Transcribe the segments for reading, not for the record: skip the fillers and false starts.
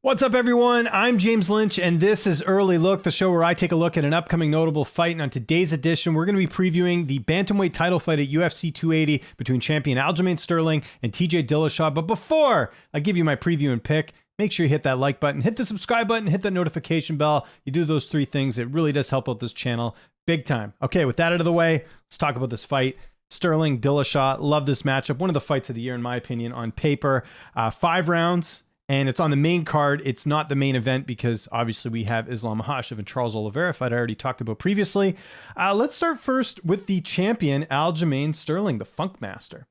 What's up, everyone? I'm James Lynch, and this is Early Look, the show where I take a look at an upcoming notable fight. And on today's edition, we're going to be previewing the bantamweight title fight at UFC 280 between champion Aljamain Sterling and TJ Dillashaw. But before I give you my preview and pick, make sure you hit that like button, hit the subscribe button, hit that notification bell. You do those three things, it really does help out this channel big time. Okay, with that out of the way, let's talk about this fight. Sterling, Dillashaw, love this matchup. One of the fights of the year, in my opinion, on paper. 5 rounds. And it's on the main card. It's not the main event because obviously we have Islam Makhachev and Charles Oliveira, fight I already talked about previously. Let's start first with the champion, Aljamain Sterling, the Funk Master.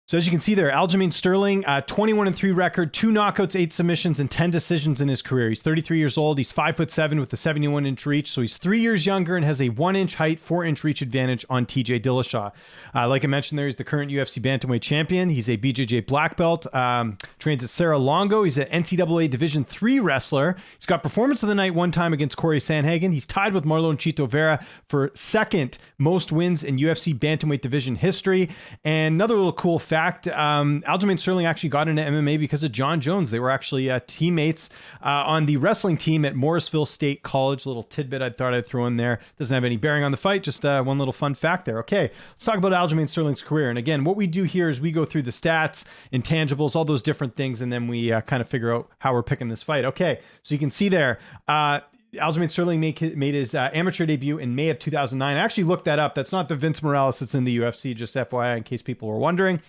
So as you can see there, Aljamain Sterling, 21-3 record, 2 knockouts, 8 submissions, and 10 decisions in his career. He's 33 years old. He's 5'7" with a 71-inch reach. So he's 3 years younger and has a 1-inch height, 4-inch reach advantage on TJ Dillashaw. Like I mentioned there, he's the current UFC bantamweight champion. He's a BJJ black belt, trains at Serra Longo. He's an NCAA Division III wrestler. He's got performance of the night one time against Corey Sandhagen. He's tied with Marlon Chito Vera for second most wins in UFC bantamweight division history. And another little cool fact, Aljamain Sterling actually got into MMA because of John Jones. They were actually teammates on the wrestling team at Morrisville State College. Little tidbit I thought I'd throw in there. Doesn't have any bearing on the fight, just one little fun fact there. Okay, let's talk about Aljamain Sterling's career. And again, what we do here is we go through the stats, intangibles, all those different things, and then we kind of figure out how we're picking this fight. Okay, so you can see there, Aljamain Sterling made his amateur debut in May of 2009. I actually looked that up. That's not the Vince Morales that's in the UFC, just FYI, in case people were wondering.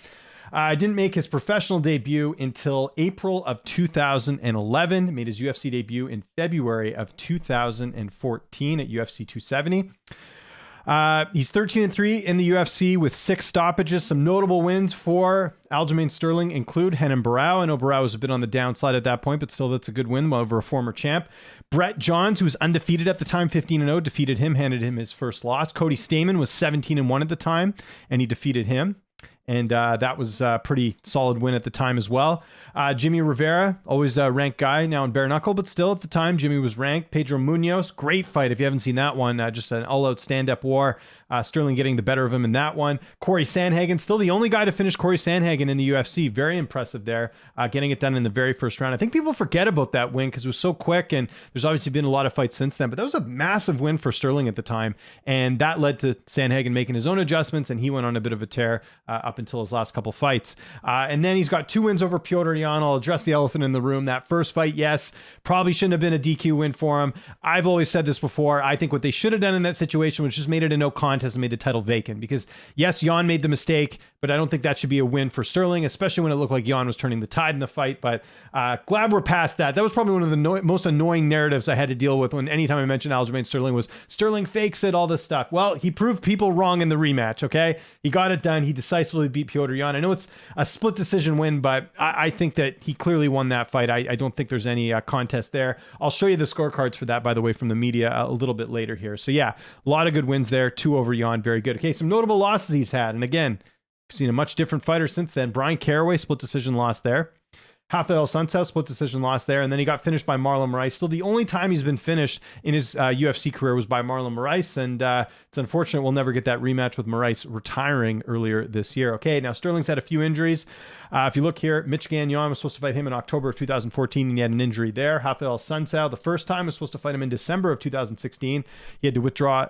Didn't make his professional debut until April of 2011. Made his UFC debut in February of 2014 at UFC 270. He's 13-3 in the UFC with 6 stoppages. Some notable wins for Aljamain Sterling include Renan Barão. I know Barão was a bit on the downside at that point, but still that's a good win over a former champ. Brett Johns, who was undefeated at the time, 15-0, defeated him, handed him his first loss. Cody Stamann was 17-1 at the time, and he defeated him. And that was a pretty solid win at the time as well. Jimmy Rivera, always a ranked guy, now in bare knuckle, but still at the time, Jimmy was ranked. Pedro Munoz, great fight. If you haven't seen that one, just an all-out stand-up war. Sterling getting the better of him in that one. Corey Sandhagen, still the only guy to finish Corey Sandhagen in the UFC. Very impressive there, getting it done in the very first round. I think people forget about that win because it was so quick, and there's obviously been a lot of fights since then, but that was a massive win for Sterling at the time, and that led to Sandhagen making his own adjustments, and he went on a bit of a tear up until his last couple fights. And then he's got 2 wins over Piotr Jan. I'll address the elephant in the room. That first fight, yes, probably shouldn't have been a DQ win for him. I've always said this before. I think what they should have done in that situation was just made it a no contest and made the title vacant, because yes, Jan made the mistake, but I don't think that should be a win for Sterling, especially when it looked like Jan was turning the tide in the fight. But glad we're past that. That was probably one of the most annoying narratives I had to deal with when anytime I mentioned Aljamain Sterling was Sterling fakes it, all this stuff. Well, he proved people wrong in the rematch, okay? He got it done. He decisively beat Piotr Jan. I know it's a split decision win, but I think that he clearly won that fight. I don't think there's any contest there. I'll show you the scorecards for that, by the way, from the media a little bit later here. So yeah, a lot of good wins there. 2 over Jan, very good. Okay, some notable losses he's had. And again, we've seen a much different fighter since then. Brian Caraway, split decision loss there. Rafael Sunsao, split decision loss there. And then he got finished by Marlon Moraes. Still, the only time he's been finished in his UFC career was by Marlon Moraes. And it's unfortunate we'll never get that rematch with Moraes retiring earlier this year. Okay, now Sterling's had a few injuries. If you look here, Mitch Gagnon was supposed to fight him in October of 2014, and he had an injury there. Rafael Sunsao, the first time, was supposed to fight him in December of 2016. He had to withdraw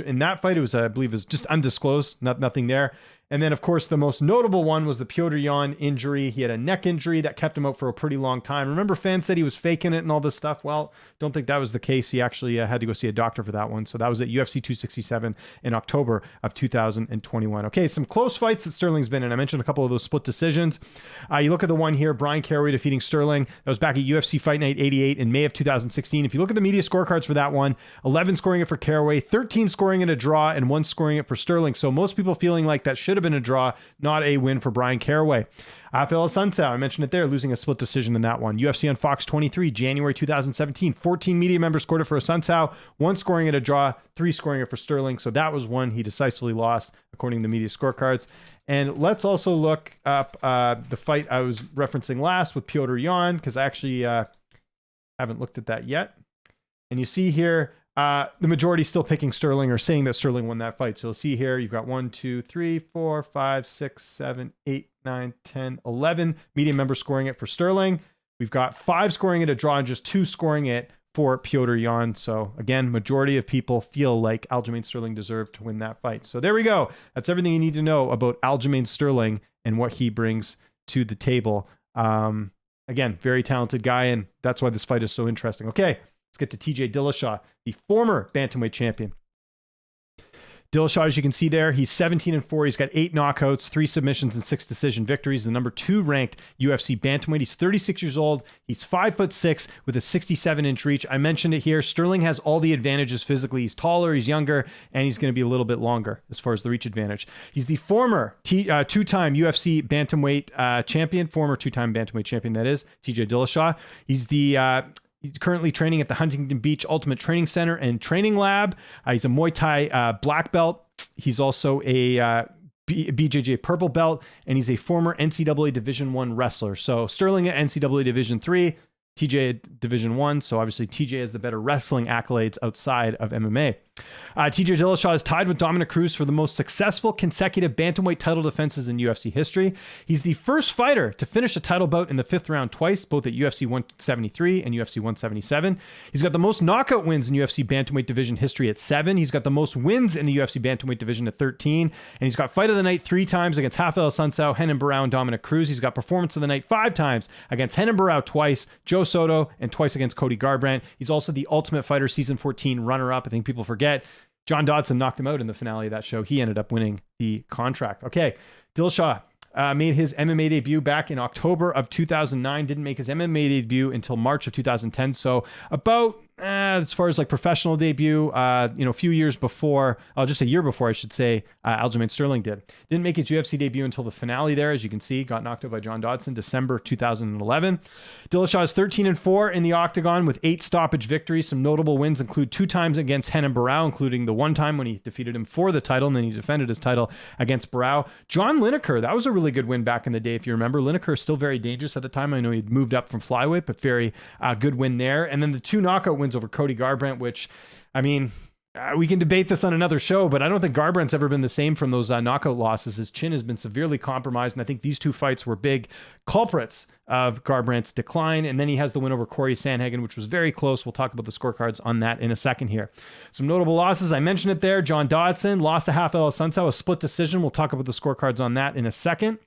in that fight. It was, I believe, it was just undisclosed, nothing there. And then, of course, the most notable one was the Piotr Jan injury. He had a neck injury that kept him out for a pretty long time. Remember, fans said he was faking it and all this stuff. Well, don't think that was the case. He actually had to go see a doctor for that one. So that was at UFC 267 in October of 2021. Okay, some close fights that Sterling's been in. I mentioned a couple of those split decisions. You look at the one here, Brian Caraway defeating Sterling. That was back at UFC Fight Night 88 in May of 2016. If you look at the media scorecards for that one, 11 scoring it for Caraway, 13 scoring it a draw, and 1 scoring it for Sterling. So most people feeling like that should have been a draw, not a win for Brian Caraway. Rafael Sunsao, I mentioned it there, losing a split decision in that one. UFC on Fox 23, January 2017. 14 media members scored it for a Sunsao, 1 scoring it a draw, 3 scoring it for Sterling. So that was one he decisively lost, according to the media scorecards. And let's also look up the fight I was referencing last with Piotr Jan, because I actually haven't looked at that yet. And you see here, the majority still picking Sterling or saying that Sterling won that fight. So you'll see here, you've got 1, 2, 3, 4, 5, 6, 7, 8, 9, 10, 11 media members scoring it for Sterling. We've got 5 scoring it a draw and just 2 scoring it for Petr Yan. So again, majority of people feel like Aljamain Sterling deserved to win that fight. So there we go. That's everything you need to know about Aljamain Sterling and what he brings to the table. Again, very talented guy, and that's why this fight is so interesting. Okay, let's get to TJ Dillashaw, the former bantamweight champion. Dillashaw, as you can see there, he's 17-4. He's got 8 knockouts, 3 submissions, and 6 decision victories. The number 2 ranked UFC bantamweight. He's 36 years old. He's 5'6" with a 67-inch reach. I mentioned it here. Sterling has all the advantages physically. He's taller, he's younger, and he's going to be a little bit longer as far as the reach advantage. He's the former 2-time UFC bantamweight champion, former 2-time bantamweight champion, that is, TJ Dillashaw. He's He's currently training at the Huntington Beach Ultimate Training Center and Training Lab. He's a Muay Thai black belt. He's also a BJJ purple belt, and he's a former NCAA Division I wrestler. So Sterling at NCAA Division III, TJ at Division I. So obviously TJ has the better wrestling accolades outside of MMA. TJ Dillashaw is tied with Dominic Cruz for the most successful consecutive bantamweight title defenses in UFC history. He's the first fighter to finish a title bout in the 5th round twice, both at UFC 173 and UFC 177. He's got the most knockout wins in UFC bantamweight division history at 7. He's got the most wins in the UFC bantamweight division at 13. And he's got fight of the night 3 times against Rafael Sunsao, Renan Barão, and Dominic Cruz. He's got performance of the night 5 times against Renan Barão twice, Joe Soto, and twice against Cody Garbrandt. He's also the Ultimate Fighter Season 14 runner-up. I think people forget John Dodson knocked him out in the finale of that show. He ended up winning the contract. Okay, Dillashaw made his MMA debut back in October of 2009. Didn't make his MMA debut until March of 2010. So about, as far as like professional debut, a few years before, just a year before, I should say, Aljamain Sterling did. Didn't make his UFC debut until the finale there, as you can see, got knocked out by John Dodson, December 2011. Dillashaw is 13-4 in the octagon with 8 stoppage victories. Some notable wins include 2 times against Renan Barão, including the 1 time when he defeated him for the title, and then he defended his title against Barão. John Lineker, that was a really good win back in the day, if you remember. Lineker is still very dangerous at the time. I know he'd moved up from flyweight, but very good win there. And then the 2 knockout wins over Cody Garbrandt, which, I mean, we can debate this on another show, but I don't think Garbrandt's ever been the same from those knockout losses. His chin has been severely compromised, and I think these 2 fights were big culprits of Garbrandt's decline. And then he has the win over Corey Sandhagen, which was very close. We'll talk about the scorecards on that in a second here. Some notable losses. I mentioned it there. John Dodson lost to Rafael Sunsao, a split decision. We'll talk about the scorecards on that in a second.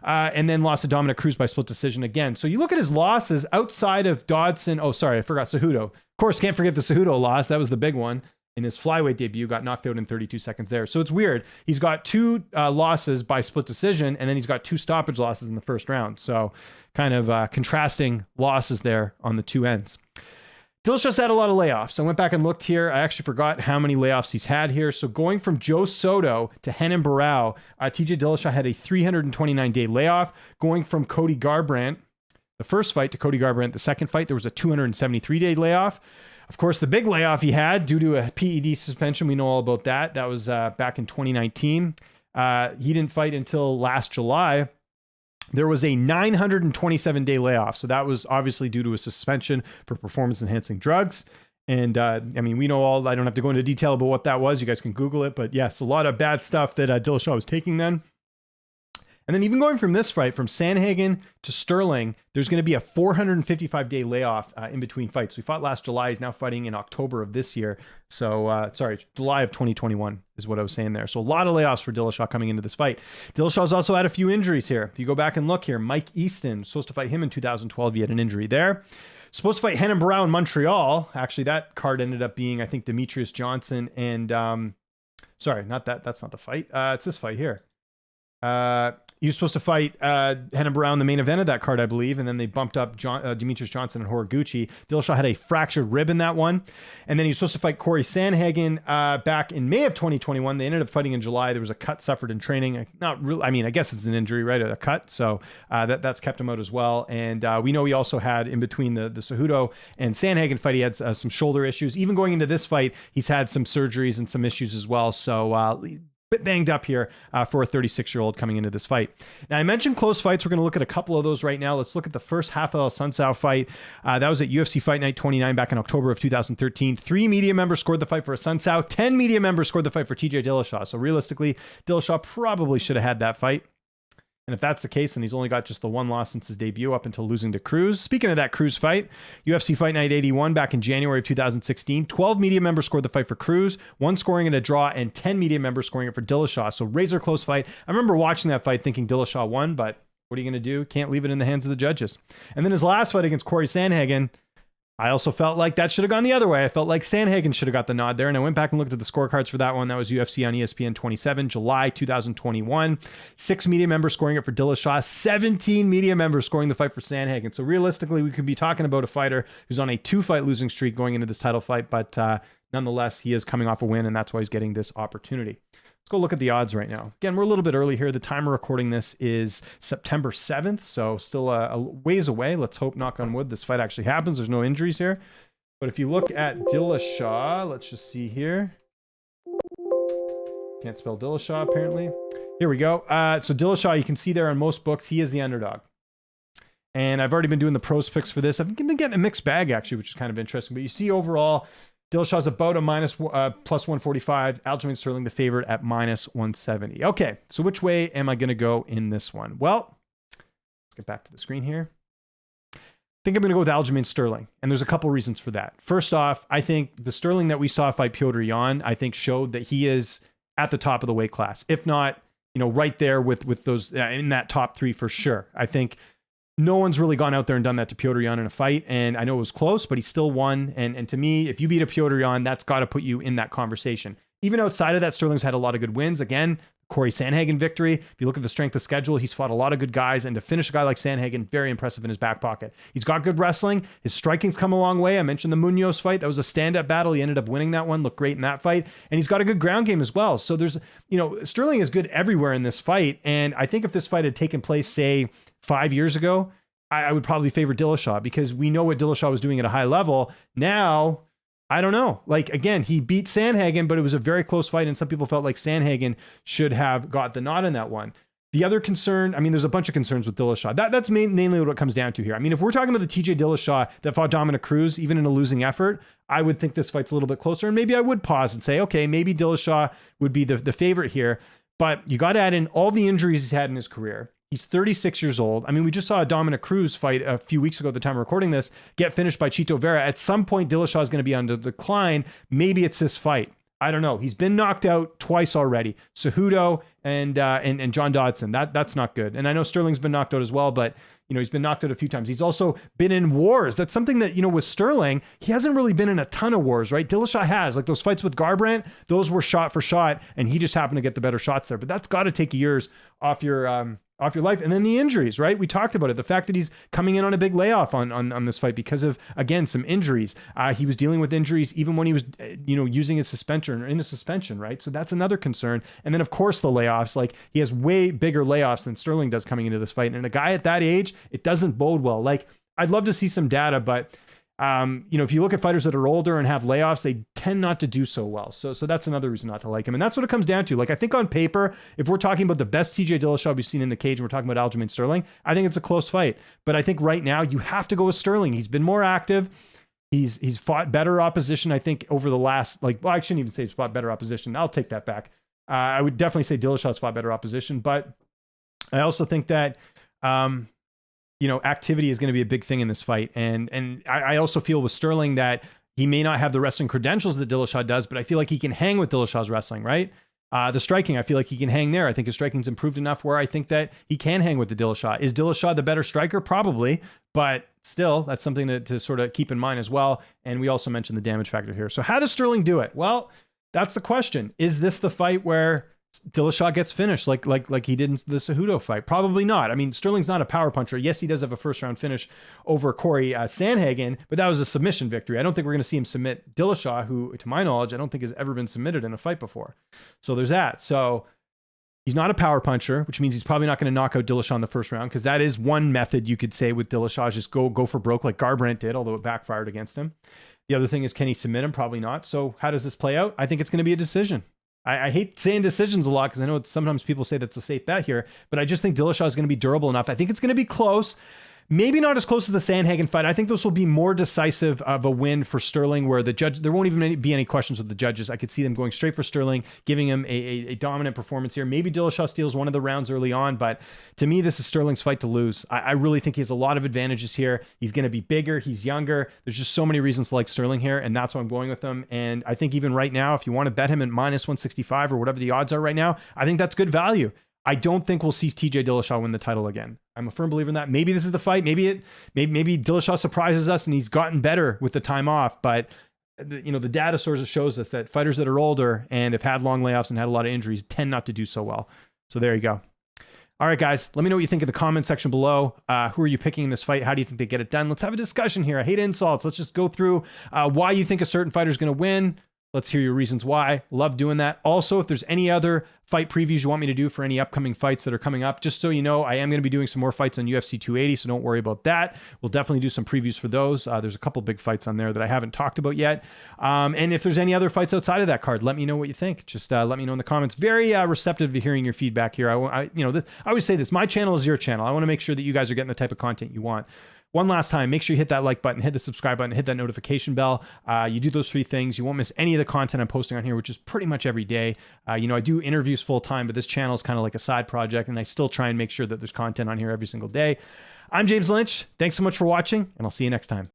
And then lost to Dominic Cruz by split decision again. So you look at his losses outside of Dodson. Oh, sorry, I forgot Cejudo. Of course, can't forget the Cejudo loss. That was the big one. In his flyweight debut, got knocked out in 32 seconds there. So it's weird. He's got 2 losses by split decision, and then he's got 2 stoppage losses in the first round. So kind of contrasting losses there on the 2 ends. Dillashaw's had a lot of layoffs. I went back and looked here. I actually forgot how many layoffs he's had here. So going from Joe Soto to Renan Barão, TJ Dillashaw had a 329-day layoff. Going from Cody Garbrandt, the first fight, to Cody Garbrandt, the second fight, there was a 273-day layoff. Of course, the big layoff he had due to a PED suspension, we know all about that. That was back in 2019. He didn't fight until last July. There was a 927-day layoff. So that was obviously due to a suspension for performance-enhancing drugs. And I mean, we know all, I don't have to go into detail about what that was. You guys can Google it. But yes, a lot of bad stuff that Dillashaw was taking then. And then even going from this fight, from Sandhagen to Sterling, there's going to be a 455-day layoff in between fights. We fought last July. He's now fighting in October of this year. So, July of 2021 is what I was saying there. So a lot of layoffs for Dillashaw coming into this fight. Dillashaw's also had a few injuries here. If you go back and look here, Mike Easton, supposed to fight him in 2012. He had an injury there. Supposed to fight Renan Barão in Montreal. Actually, that card ended up being, I think, Demetrius Johnson and... not that. That's not the fight. It's this fight here. He was supposed to fight Renan Barão in the main event of that card, I believe, and then they bumped up Demetrius Johnson and Horiguchi. Dillashaw had a fractured rib in that one, and then he was supposed to fight Corey Sandhagen back in May of 2021. They ended up fighting in July. There was a cut suffered in training. Not really. I mean, I guess it's an injury, right? A cut, so that's kept him out as well. And we know he also had in between the Cejudo and Sandhagen fight, he had some shoulder issues. Even going into this fight, he's had some surgeries and some issues as well. So. Bit banged up here for a 36-year-old coming into this fight. Now, I mentioned close fights. We're going to look at a couple of those right now. Let's look at the first Rafael Sunsao fight. That was at UFC Fight Night 29 back in October of 2013. 3 media members scored the fight for Sunsao. 10 media members scored the fight for TJ Dillashaw. So realistically, Dillashaw probably should have had that fight. And if that's the case, then he's only got just the one loss since his debut up until losing to Cruz. Speaking of that Cruz fight, UFC Fight Night 81 back in January of 2016, 12 media members scored the fight for Cruz, 1 scoring it a draw, and 10 media members scoring it for Dillashaw. So razor close fight. I remember watching that fight thinking Dillashaw won, but what are you going to do? Can't leave it in the hands of the judges. And then his last fight against Corey Sandhagen, I also felt like that should have gone the other way. I felt like Sandhagen should have got the nod there. And I went back and looked at the scorecards for that one. That was UFC on ESPN 27, July 2021. 6 media members scoring it for Dillashaw, 17 media members scoring the fight for Sandhagen. So realistically, we could be talking about a fighter who's on a 2-fight losing streak going into this title fight. But nonetheless, he is coming off a win, and that's why he's getting this opportunity. Let's go look at the odds right now. Again, we're a little bit early here. The time we're recording this is September 7th, so still a ways away. Let's hope, knock on wood, this fight actually happens. There's no injuries here. But if you look at Dillashaw, let's just see here. Can't spell Dillashaw, apparently. Here we go. So Dillashaw, you can see there on most books, he is the underdog. And I've already been doing the pros picks for this. I've been getting a mixed bag, actually, which is kind of interesting. But you see overall, Dillashaw's about a plus 145. Aljamain Sterling, the favorite, at minus 170. Okay, so which way am I going to go in this one? Well, let's get back to the screen here. I think I'm going to go with Aljamain Sterling, and there's a couple reasons for that. First off, I think the Sterling that we saw fight Petr Yan, I think showed that he is at the top of the weight class, if not, right there with those in that top 3 for sure. I think no one's really gone out there and done that to Petr Yan in a fight. And I know it was close, but he still won. And to me, if you beat a Petr Yan, that's got to put you in that conversation. Even outside of that, Sterling's had a lot of good wins. Again, Corey Sandhagen victory. If you look at the strength of schedule, he's fought a lot of good guys. And to finish a guy like Sandhagen, very impressive in his back pocket. He's got good wrestling. His striking's come a long way. I mentioned the Munoz fight. That was a stand-up battle. He ended up winning that one. Looked great in that fight. And he's got a good ground game as well. So there's, Sterling is good everywhere in this fight. And I think if this fight had taken place, say, 5 years ago, I would probably favor Dillashaw because we know what Dillashaw was doing at a high level. Now, I don't know. Like, again, he beat Sandhagen, but it was a very close fight, and some people felt like Sandhagen should have got the nod in that one. The other concern, there's a bunch of concerns with Dillashaw. That's mainly what it comes down to here. If we're talking about the TJ Dillashaw that fought Dominic Cruz, even in a losing effort, I would think this fight's a little bit closer, and maybe I would pause and say, okay, maybe Dillashaw would be the favorite here, but you got to add in all the injuries he's had in his career. He's 36 years old. We just saw a Dominic Cruz fight a few weeks ago at the time of recording this, get finished by Chito Vera. At some point, Dillashaw is going to be on the decline. Maybe it's this fight. I don't know. He's been knocked out twice already. Cejudo and John Dodson. That's not good. And I know Sterling's been knocked out as well, but he's been knocked out a few times. He's also been in wars. That's something that, with Sterling, he hasn't really been in a ton of wars, right? Dillashaw has. Like those fights with Garbrandt, those were shot for shot, and he just happened to get the better shots there. But that's got to take years off your life. And then the injuries, right? We talked about it. The fact that he's coming in on a big layoff on this fight because of, again, some injuries. He was dealing with injuries even when he was, using his suspension or in a suspension, right? So that's another concern. And then, of course, the layoffs. Like, he has way bigger layoffs than Sterling does coming into this fight. And a guy at that age, it doesn't bode well. Like, I'd love to see some data, but if you look at fighters that are older and have layoffs, they tend not to do so well. So that's another reason not to like him. And that's what it comes down to. Like, I think on paper, if we're talking about the best TJ Dillashaw we've seen in the cage and we're talking about Aljamain Sterling, I think it's a close fight. But I think right now you have to go with Sterling. He's been more active. He's fought better opposition, I think, over the last, I shouldn't even say he's fought better opposition. I'll take that back. I would definitely say Dillashaw's fought better opposition. But I also think that, activity is going to be a big thing in this fight. And I also feel with Sterling that he may not have the wrestling credentials that Dillashaw does, but I feel like he can hang with Dillashaw's wrestling, right? The striking, I feel like he can hang there. I think his striking's improved enough where I think that he can hang with the Dillashaw. Is Dillashaw the better striker? Probably, but still, that's something to sort of keep in mind as well. And we also mentioned the damage factor here. So how does Sterling do it? Well, that's the question. Is this the fight where Dillashaw gets finished like he did in the Cejudo fight? Probably not. Sterling's not a power puncher. Yes, he does have a first round finish over Corey Sandhagen, but that was a submission victory. I don't think we're going to see him submit Dillashaw, who, to my knowledge, I don't think has ever been submitted in a fight before. So there's that. So he's not a power puncher, which means he's probably not going to knock out Dillashaw in the first round, because that is one method you could say with Dillashaw, just go for broke like Garbrandt did, although it backfired against him. The other thing is, can he submit him? Probably not. So how does this play out? I think it's going to be a decision. I hate saying decisions a lot because I know sometimes people say that's a safe bet here, but I just think Dillashaw is going to be durable enough. I think it's going to be close. Maybe not as close to the Sandhagen fight. I think this will be more decisive of a win for Sterling, where the judge, there won't even be any questions with the judges. I could see them going straight for Sterling, giving him a dominant performance here. Maybe Dillashaw steals one of the rounds early on, but to me, this is Sterling's fight to lose. I really think he has a lot of advantages here. He's going to be bigger. He's younger. There's just so many reasons to like Sterling here, and that's why I'm going with him. And I think even right now, if you want to bet him at minus 165 or whatever the odds are right now, I think that's good value. I don't think we'll see TJ Dillashaw win the title again. I'm a firm believer in that. Maybe this is the fight. Maybe Dillashaw surprises us and he's gotten better with the time off. But you know, the data sources shows us that fighters that are older and have had long layoffs and had a lot of injuries tend not to do so well. So there you go. All right, guys, let me know what you think in the comment section below. Who are you picking in this fight? How do you think they get it done? Let's have a discussion here. I hate insults. Let's just go through why you think a certain fighter is going to win. Let's hear your reasons why. Love doing that. Also, if there's any other fight previews you want me to do for any upcoming fights that are coming up, just so you know, I am going to be doing some more fights on UFC 280, so don't worry about that. We'll definitely do some previews for those. There's a couple big fights on there that I haven't talked about yet. And if there's any other fights outside of that card, let me know what you think. Just let me know in the comments. Very receptive to hearing your feedback here. I always say this, my channel is your channel. I want to make sure that you guys are getting the type of content you want. One last time, make sure you hit that like button, hit the subscribe button, hit that notification bell. You do those 3 things, you won't miss any of the content I'm posting on here, which is pretty much every day. I do interviews full time, but this channel is kind of like a side project, and I still try and make sure that there's content on here every single day. I'm James Lynch. Thanks so much for watching, and I'll see you next time.